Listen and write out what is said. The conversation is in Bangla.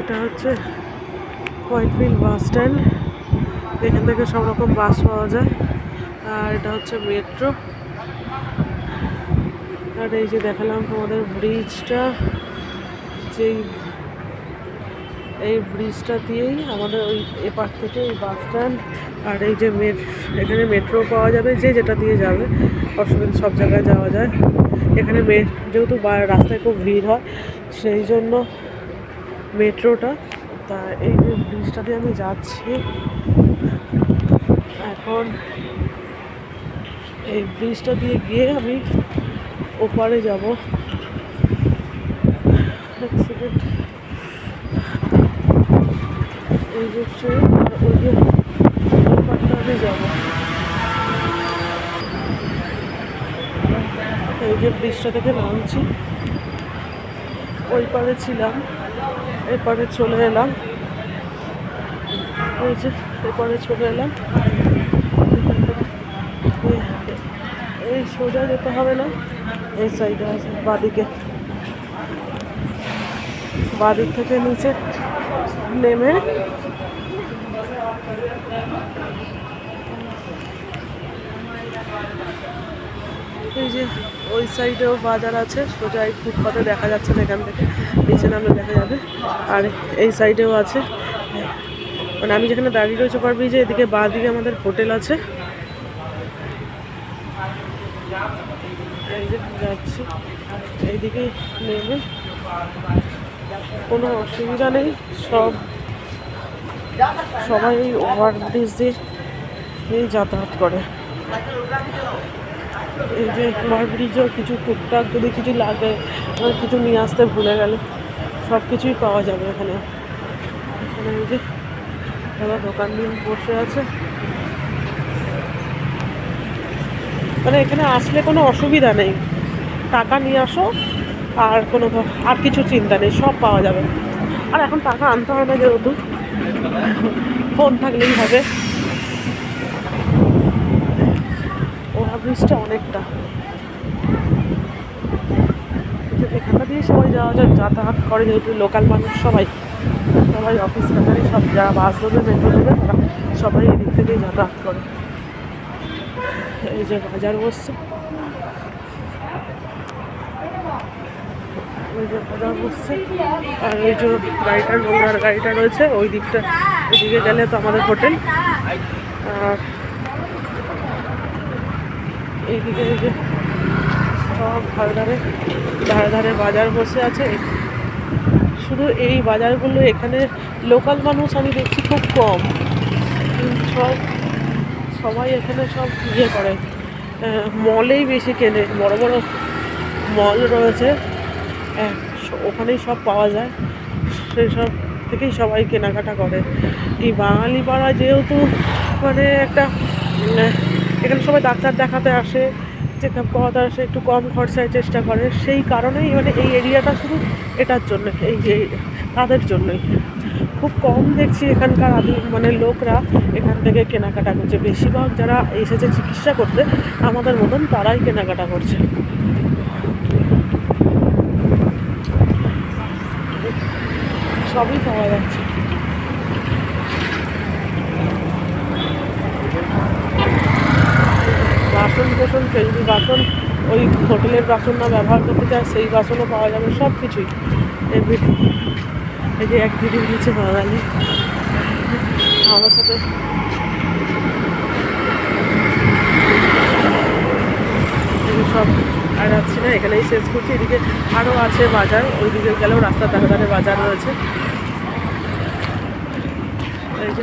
এটা হচ্ছে হোয়াইটফিল্ড বাস স্ট্যান্ড। এখান থেকে সব রকম বাস পাওয়া যায়। আর এটা হচ্ছে মেট্রো। আর এই যে দেখালাম তোমাদের ব্রিজটা, যেই এই ব্রিজটা দিয়েই আমাদের ওই এপার থেকে এই বাস স্ট্যান্ড। আর এই যে এখানে মেট্রো পাওয়া যাবে, যে যেটা দিয়ে যাবে অসুবিধা, সব জায়গায় যাওয়া যায়। এখানে যেহেতু রাস্তায় খুব ভিড় হয়, সেই জন্য মেট্রোটা। তা এই যে ব্রিজটা দিয়ে আমি যাচ্ছি এখন, এই ব্রিজটা দিয়ে গিয়ে আমি ওপারে যাব। এই যে ট্রেন, আর ওই যে ওপারটা আমি যাবো। এই যে ব্রিজটা থেকে নামছি, ওই পারে ছিলাম, এপারে চলে এলাম। এই যে এপারে চলে এলাম। এই সোজা যেতে হবে না, এই সাইডে আছে বাঁদিকে, বাঁদিক থেকে নিচে নেমে এই যে ওই সাইডেও বাজার আছে। সোজা এই ফুটপাতে দেখা যাচ্ছে না, এখান থেকে নিচে নামলে দেখা যাবে। আর এই সাইডেও আছে, মানে আমি যেখানে দাঁড়িয়ে রয়েছে ওভার ব্রিজে, এদিকে বাঁদিকে আমাদের হোটেল আছে। এই যে যাচ্ছি, এইদিকে নেমে কোনো অসুবিধা নেই। সবাই এই ওভার ব্রিজ দিয়ে যাতায়াত করে। এই যে ওভার ব্রিজেও কিছু টুকটাক যদি কিছু লাগে, কিছু নিয়ে আসতে ভুলে গেলে, সব কিছুই পাওয়া যাবে এখানে। এখানে এই যে দাদা দোকান নিয়ে বসে আছে। মানে এখানে আসলে কোনো অসুবিধা নেই, টাকা নিয়ে আসো আর কিছু চিন্তা নেই, সব পাওয়া যাবে। আর এখন টাকা আনতে হয় না, যেহেতু ফোন থাকলেই হবে। ওভার ব্রিজটা অনেকটা, এখানটা দিয়ে সবাই যাতায়াত করে, যেহেতু লোকাল মানুষ সবাই অফিস কাছারি সব যারা বাস ধরবে, মেট্রো ধরবে, তারা সবাই এদিক থেকেই যাতায়াত করে। এই যে বাজার বসছে, ওই যে বাজার বসছে। আর ওই যে নোংরার গাড়িটা রয়েছে ওই দিকটা, ওইদিকে গেলে তো আমাদের হোটেল। আর এইদিকে এই যে সব ধারে ধারে বাজার বসে আছে। শুধু এই বাজারগুলো, এখানে লোকাল মানুষ আমি দেখছি খুব কম। সবাই এখানে সব করে, মলেই বেশি কেনে, বড় বড় মল রয়েছে, ওখানেই সব পাওয়া যায়, সেই সব থেকেই সবাই কেনাকাটা করে। এই বাঙালি পাড়া যেহেতু মানে একটা, এখানে সবাই ডাক্তার দেখাতে আসে, চেক আপ করাতে আসে, একটু কম খরচায় চেষ্টা করে, সেই কারণেই মানে এই এরিয়াটা শুধু এটার জন্য, এই যে তাদের জন্যই খুব কম দেখছি এখানকার মানে লোকরা এখান থেকে কেনাকাটা করছে। বেশিরভাগ যারা এসেছে চিকিৎসা করতে আমাদের মতন, তারাই কেনাকাটা করছে। সবই পাওয়া যাচ্ছে। বাসন কেউ যদি বাসন ওই হোটেলের বাসন না ব্যবহার করতে চায়, সেই বাসনও পাওয়া যাবে, সব কিছুই। এই যে এক দিদির নিচে বাঙালি আমার সাথে সব, আর যাচ্ছি না, এখানেই শেষ করছি। এদিকে আরও আছে বাজার, ওইদিকে গেলেও রাস্তার ধারে বাজার রয়েছে। এই যে